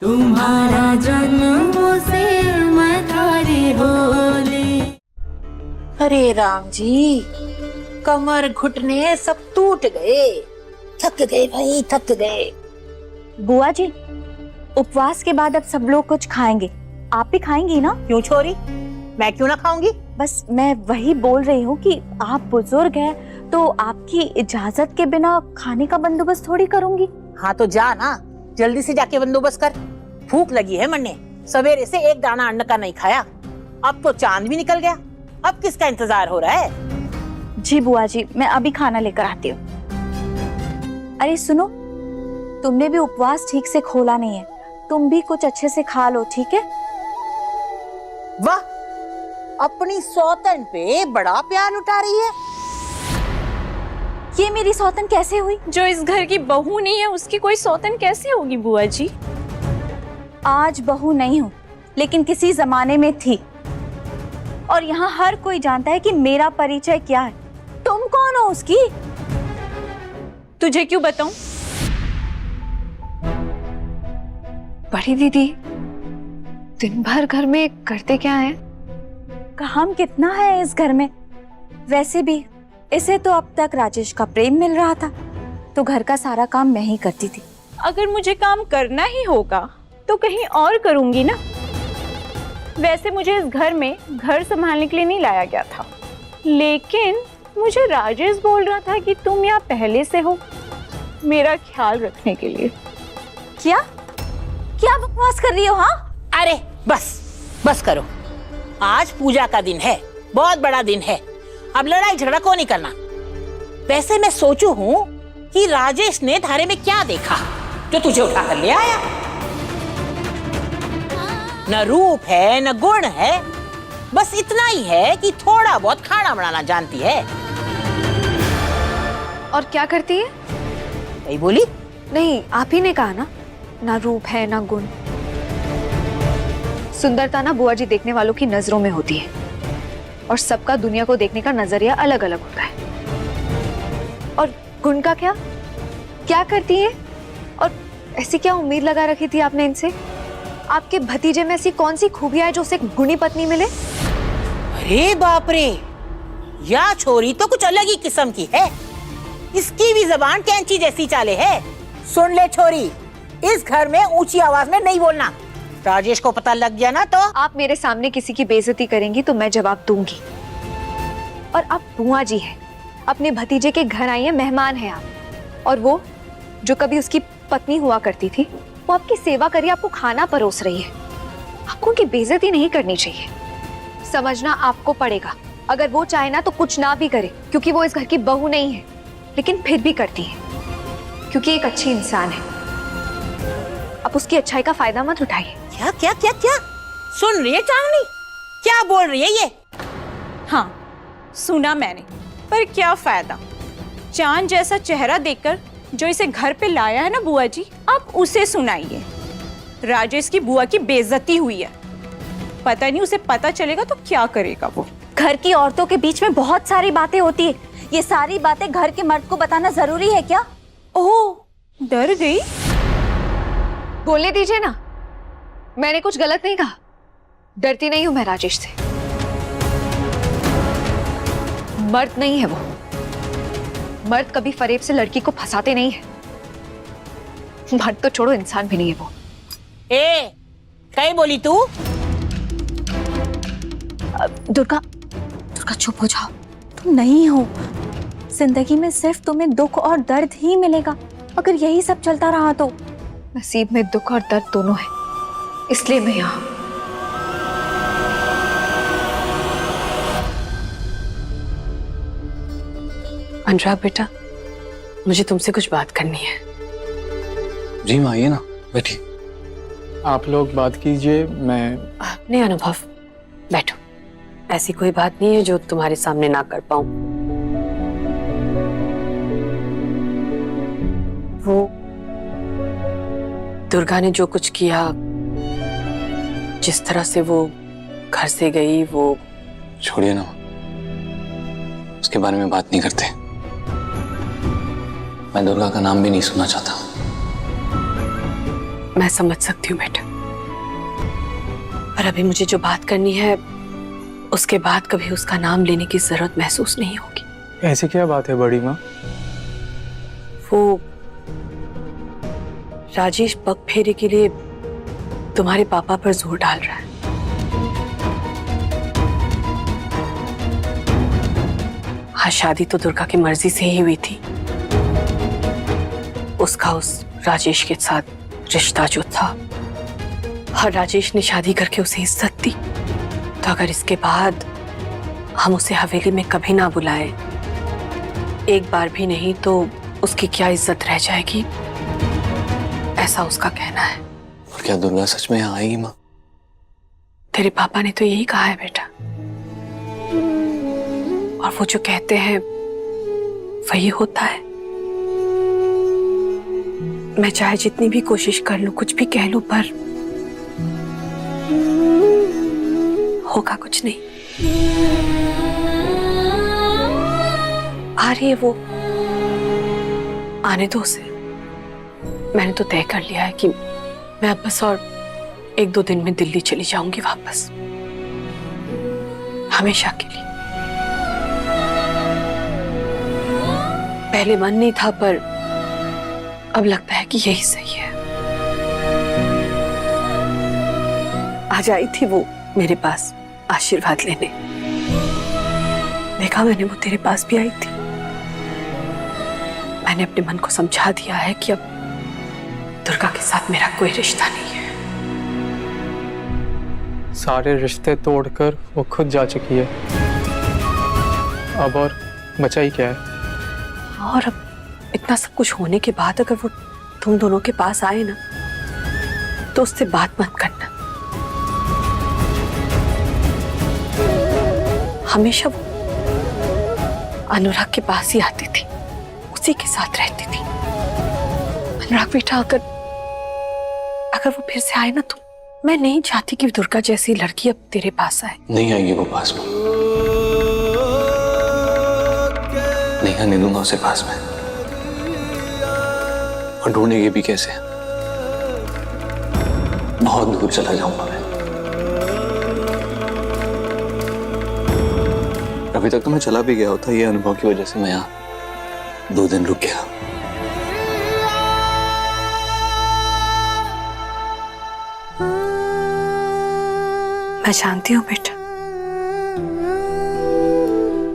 तुम्हारा जन्म से मैं थारी होली। अरे राम जी, कमर घुटने सब टूट गए, थक गए भाई, थक गए। बुआ जी, उपवास के बाद अब सब लोग कुछ खाएंगे, आप भी खाएंगी ना? क्यों छोरी, मैं क्यों ना खाऊंगी? बस मैं वही बोल रही हूँ कि आप बुजुर्ग हैं तो आपकी इजाजत के बिना खाने का बंदोबस्त थोड़ी करूंगी। हाँ तो जा ना, जल्दी से जाके बंदोबस्त कर। भूख लगी है मरने, सवेरे से एक दाना अन्न का नहीं खाया। अब तो चांद भी निकल गया, अब किसका इंतजार हो रहा है? जी बुआ जी, मैं अभी खाना लेकर आती हूँ। अरे सुनो, तुमने भी उपवास ठीक से खोला नहीं है, तुम भी कुछ अच्छे से खा लो, ठीक है? वाह, अपनी सौतन पे बड़ा प्यार लुटा रही है। ये मेरी सौतन कैसे हुई? जो इस घर की बहू नहीं है उसकी कोई सौतन कैसे होगी बुआ जी? आज बहू नहीं हूँ, लेकिन किसी जमाने में थी, और यहाँ हर कोई जानता है कि मेरा परिचय क्या है। तुम कौन हो उसकी? तुझे क्यों बताऊं? बड़ी दीदी दिन भर घर में करते क्या हैं? काम कितना है इस घर में? वैसे भी इसे तो अब तक राजेश का प्रेम मिल रहा था, तो घर का सारा काम मैं ही करती थी। अगर मुझे काम करना ही होगा तो कहीं और करूंगी ना। वैसे मुझे इस घर में घर संभालने के लिए नहीं लाया गया था, लेकिन मुझे राजेश बोल रहा था कि तुम यहाँ पहले से हो, मेरा ख्याल रखने के लिए। क्या क्या बकवास कर रही हो? हाँ, अरे बस बस करो, आज पूजा का दिन है, बहुत बड़ा दिन है, अब लड़ाई झगड़ा को नहीं करना। वैसे मैं सोचू हूँ कि राजेश ने थारे में क्या देखा जो तुझे उठा कर ले आया। न रूप है न गुण है, बस इतना ही है कि थोड़ा बहुत खाना बनाना जानती है। और क्या करती है? कहीं बोली? नहीं, आप ही ने कहा ना, ना रूप है ना गुण। सुंदरता ना बुआ जी देखने वालों की नजरों में होती है, और सबका दुनिया को देखने का नजरिया अलग अलग होता है। और गुण का क्या क्या करती है? और ऐसी क्या उम्मीद लगा रखी थी आपने इनसे? आपके भतीजे में ऐसी कौन सी खूबियां है जो उसे गुणी पत्नी मिले? अरे बाप रे, या छोरी तो कुछ अलग ही किस्म की है, इसकी भी जबान कैंची जैसी चाले है। सुन ले छोरी, इस घर में ऊंची आवाज में नहीं बोलना, राजेश को पता लग गया ना तो। आप मेरे सामने किसी की बेइज्जती करेंगी तो मैं जवाब दूंगी। और आप बुआ जी हैं, अपने भतीजे के घर आई हैं, मेहमान हैं आप, और वो जो कभी उसकी पत्नी हुआ करती थी, वो आपकी सेवा करिए, आपको खाना परोस रही है। आपको उनकी बेइज्जती नहीं करनी चाहिए, समझना आपको पड़ेगा। अगर वो चाहे ना तो कुछ ना भी करे, क्योंकि वो इस घर की बहू नहीं है, लेकिन फिर भी करती है क्योंकि एक अच्छी इंसान है। आप उसकी अच्छाई का फायदा मत उठाइए। क्या क्या क्या क्या सुन रही है चांदनी, क्या बोल रही है ये? हाँ, सुना मैंने, पर क्या फायदा? चांद जैसा चेहरा देखकर जो इसे घर पे लाया है ना बुआ जी, आप उसे सुनाइए। राजेश की बुआ की बेइज्जती हुई है, पता नहीं उसे पता चलेगा तो क्या करेगा वो। घर की औरतों के बीच में बहुत सारी बातें होती है, ये सारी बातें घर के मर्द को बताना जरूरी है क्या? ओह, डर गई? बोलने दीजिए ना, मैंने कुछ गलत नहीं कहा। डरती नहीं हूं मैं राजेश से, मर्द नहीं है वो। मर्द कभी फरेब से लड़की को फंसाते नहीं है। मर्द तो छोड़ो, इंसान भी नहीं है वो। कहीं बोली तू? दुर्गा, दुर्गा चुप हो जाओ, तुम नहीं हो। जिंदगी में सिर्फ तुम्हें दुख और दर्द ही मिलेगा, अगर यही सब चलता रहा तो। नसीब में दुख और दर्द दोनों है, इसलिए मैं यहाँ। अनुराग बेटा, मुझे तुमसे कुछ बात करनी है। जी माँ, आइए ना, बैठिए। आप लोग बात कीजिए, मैं अपने अनुभव, बैठो। ऐसी कोई बात नहीं है जो तुम्हारे सामने ना कर पाऊं। वो दुर्गा ने जो कुछ किया, जिस तरह से वो घर से गई, वो छोड़िए ना, उसके बारे में बात नहीं करते। मैं दुर्गा का नाम भी नहीं सुनना चाहता। मैं समझ सकती हूँ बेटा, पर अभी मुझे जो बात करनी है उसके बाद कभी उसका नाम लेने की जरूरत महसूस नहीं होगी। ऐसी क्या बात है बड़ी माँ? वो राजेश पग फेरे के लिए तुम्हारे पापा पर जोर डाल रहा है। हाँ, शादी तो दुर्गा की मर्जी से ही हुई थी। उसका उस राजेश के साथ रिश्ता जो था, और राजेश ने शादी करके उसे इज्जत दी, तो अगर इसके बाद हम उसे हवेली में कभी ना बुलाए, एक बार भी नहीं, तो उसकी क्या इज्जत रह जाएगी, ऐसा उसका कहना है। और क्या दुर्गा सच में यहाँ आएगी माँ? तेरे पापा ने तो यही कहा है बेटा, और वो जो कहते हैं वही होता है। मैं चाहे जितनी भी कोशिश कर लूं, कुछ भी कह लूं, पर होगा कुछ नहीं। आ रही है वो, आने दो उसे। मैंने तो तय कर लिया है कि मैं अब बस और 1-2 दिन में दिल्ली चली जाऊंगी वापस, हमेशा के लिए। पहले मन नहीं था, पर अब लगता है कि यही सही है। आज आई थी वो मेरे पास आशीर्वाद लेने, देखा मैंने वो तेरे पास भी आई थी। मैंने अपने मन को समझा दिया है कि अब दुर्गा के साथ मेरा कोई रिश्ता नहीं है। सारे रिश्ते तोड़कर वो खुद जा चुकी है, अब और बचा ही क्या है? और अब इतना सब कुछ होने के बाद अगर वो तुम दोनों के पास आए ना, तो उससे बात मत करना। हमेशा वो अनुराग के पास ही आती थी, उसी के साथ रहती थी। अनुराग बेटा, अगर वो फिर से आए ना, तो मैं नहीं चाहती कि दुर्गा जैसी लड़की अब तेरे पास आए। नहीं आएगी वो पास में, नहीं आने दूंगा उसे पास में। और ढूंढेगी भी कैसे? बहुत दूर चला जाऊंगा मैं। अभी तक तो मैं चला भी गया होता, ये अनुभव की वजह से मैं यहाँ 2 दिन रुक गया। मैं जानती हूँ बेटा,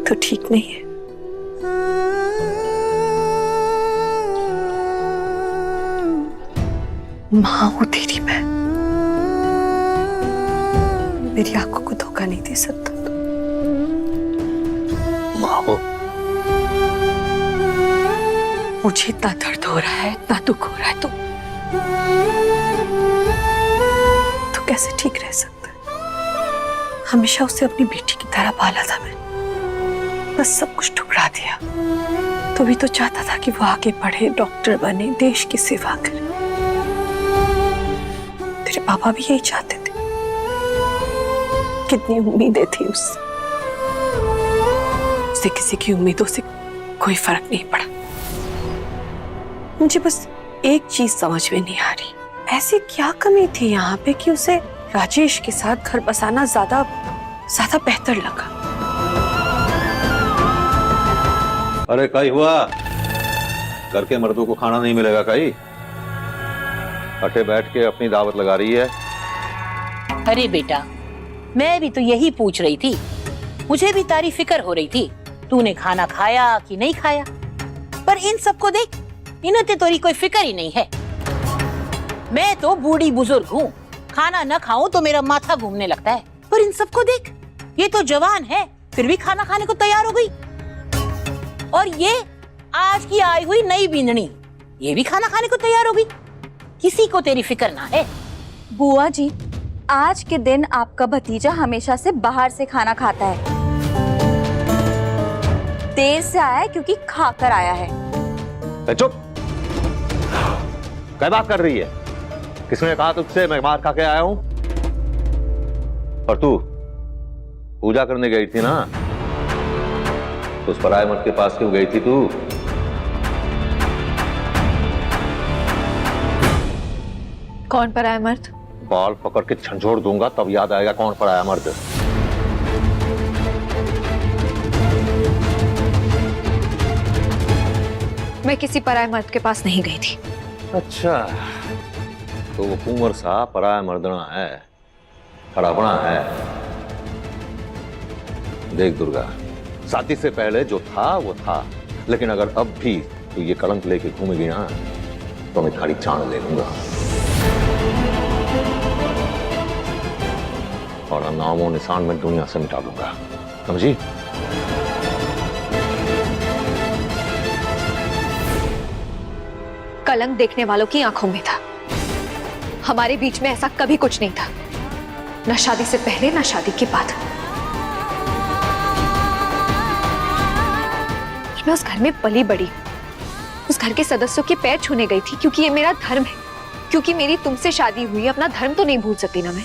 तो ठीक नहीं है। माँ हूं तेरी मैं, मेरी आंखों को धोखा नहीं दे सकता तू। माँ वो मुझे इतना दर्द हो रहा है, इतना दुख हो रहा है, तो कैसे ठीक रह सकता है? हमेशा उसे अपनी बेटी की तरह पाला था मैं, बस सब कुछ ठुकरा दिया। तो भी तो चाहता था कि वो आगे बढ़े, डॉक्टर बने, देश की सेवा करे। तेरे पापा भी यही चाहते थे। कितनी उम्मीदें थी उससे, उसे किसी की उम्मीदों से कोई फर्क नहीं पड़ा। मुझे बस एक चीज समझ में नहीं आ रही, ऐसी क्या कमी थी यहाँ पे कि उसे राजेश के साथ घर बसाना ज्यादा बेहतर लगा। अरे कई हुआ, घर के मर्दों को खाना नहीं मिलेगा कई? अटे बैठ के अपनी दावत लगा रही है। अरे बेटा, मैं भी तो यही पूछ रही थी, मुझे भी तारी फिक्र हो रही थी, तूने खाना खाया कि नहीं खाया। पर इन सबको देख, इन्हें तो तेरी कोई फिक्र ही नहीं है। मैं तो बूढ़ी बुजुर्ग हूँ, खाना न खाऊं तो मेरा माथा घूमने लगता है। पर इन सबको देख, ये तो जवान है, फिर भी खाना खाने को तैयार हो गई। और ये आज की आई हुई नई बींदनी, ये भी खाना खाने को तैयार हो गई। किसी को तेरी फिक्र ना है। बुआ जी, आज के दिन आपका भतीजा हमेशा से बाहर से खाना खाता है। देर से आया है क्योंकि खाकर आया है। चुप, क्या बात कर रही है? किसने कहा तुझसे मैं मार खा के आया हूं? और तू पूजा करने गई थी ना, तो उस पराये मर्द के पास क्यों गई थी तू? कौन पराया मर्द? बाल पकड़ के झंझोड़ दूंगा तब याद आएगा कौन पराया मर्द। मैं किसी पराये मर्द के पास नहीं गई थी। अच्छा, तो वो कुंवर सा पराया मर्दना है, खराबना है। देख दुर्गा, शादी से पहले जो था वो था, लेकिन अगर अब भी तू ये कलंक लेके घूमेगी ना तो मैं थारी जान ले लूंगा और नामो निशान में दुनिया से मिटा दूंगा, समझी? कलंक देखने वालों की आंखों में था। हमारे बीच में ऐसा कभी कुछ नहीं था, ना शादी से पहले ना शादी के बाद। मैं उस घर में पली बड़ी, उस घर के सदस्यों के पैर छूने गई थी क्योंकि ये मेरा धर्म है, क्योंकि मेरी तुमसे शादी हुई। अपना धर्म तो नहीं भूल सकती ना मैं।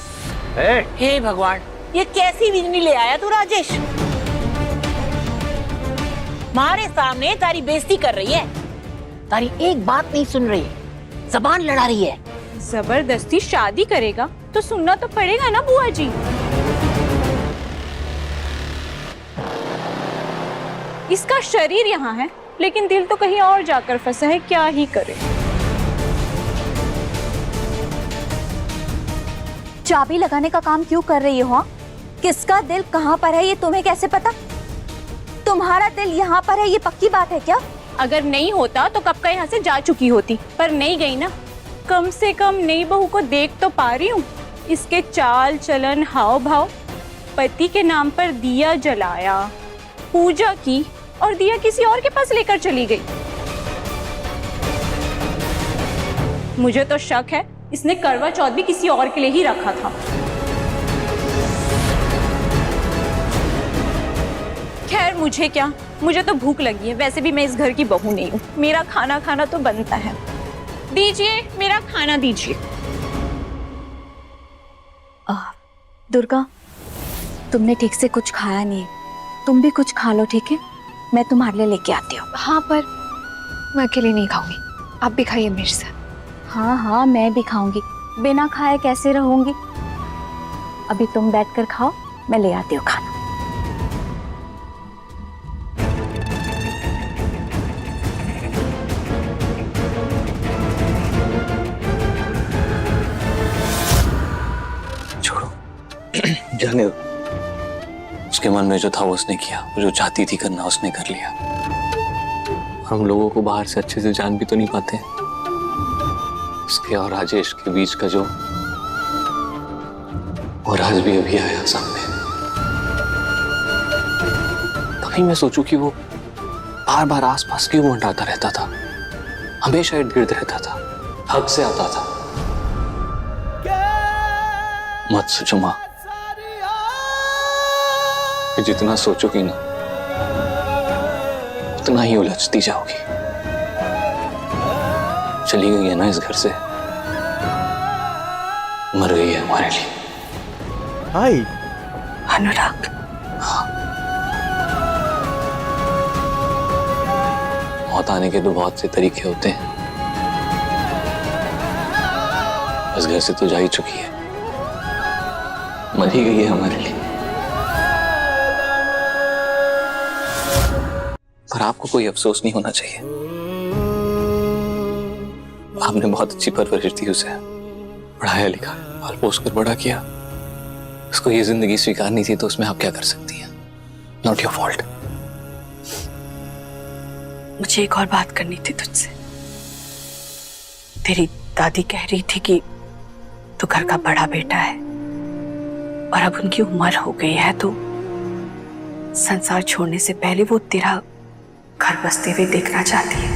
हे भगवान, ये कैसी बिजली ले आया तू राजेश? हमारे सामने तारी बेइज्जती कर रही है, तारी एक बात नहीं सुन रही, जबान लड़ा रही है। जबरदस्ती शादी करेगा तो सुनना तो पड़ेगा ना बुआ जी। इसका शरीर यहाँ है लेकिन दिल तो कहीं और जाकर फंसा है, क्या ही करे। चाबी लगाने का काम क्यों कर रही हो? किसका दिल कहाँ पर है ये तुम्हें कैसे पता? तुम्हारा दिल यहाँ पर है ये पक्की बात है क्या? अगर नहीं होता तो कब का यहाँ से जा चुकी होती, पर नहीं गई ना। कम से कम नई बहू को देख तो पा रही हूँ, इसके चाल चलन हाव भाव। पति के नाम पर दिया जलाया, पूजा की और दिया किसी और के पास लेकर चली गई। मुझे तो शक है इसने करवा चौथ भी किसी और के लिए ही रखा था। खैर मुझे क्या, मुझे तो भूख लगी है। वैसे भी मैं इस घर की बहू नहीं हूँ, मेरा खाना खाना तो बनता है। दीजिए, मेरा खाना दीजिए। दुर्गा, तुमने ठीक से कुछ खाया नहीं है, तुम भी कुछ खा लो, ठीक है? मैं तुम्हारे लिए लेके आती हूँ। हाँ, पर मैं अकेले नहीं खाऊंगी, आप भी खाइए मेरे साथ। हाँ हाँ, मैं भी खाऊंगी, बिना खाए कैसे रहूंगी? अभी तुम बैठकर खाओ, मैं ले आती हूँ खाना। छोड़ो, जाने दो। उसके मन में जो था वो उसने किया, वो जो चाहती थी करना उसने कर लिया। हम लोगों को बाहर से अच्छे से जान भी तो नहीं पाते। उसके और राजेश के बीच का जो वो राज भी अभी आया सामने। तभी मैं सोचूं कि वो बार बार आसपास क्यों मंडराता रहता था, हमेशा इर्द गिर्द रहता था, हक से आता था। मत सोचो माँ, जितना सोचोगी ना उतना ही उलझती जाओगी। चली गई है ना इस घर से, मर गई है हमारे लिए। हाय अनुराग, हाँ, मौत आने के तो बहुत से तरीके होते हैं। इस घर से तो जा ही चुकी है, मर ही गई है हमारे लिए। पर आपको कोई अफसोस नहीं होना चाहिए। आपने बहुत अच्छी परवरिश दी उसे, पढ़ाया लिखा, पाल पोस कर बड़ा किया। उसको ये जिंदगी स्वीकारनी थी तो उसमें आप क्या कर सकती हैं? Not your fault. मुझे एक और बात करनी थी तुझसे। तेरी दादी कह रही थी कि तू घर का बड़ा बेटा है और अब उनकी उम्र हो गई है तो संसार छोड़ने से पहले वो तेरा घर बसते हुए देखना चाहती है।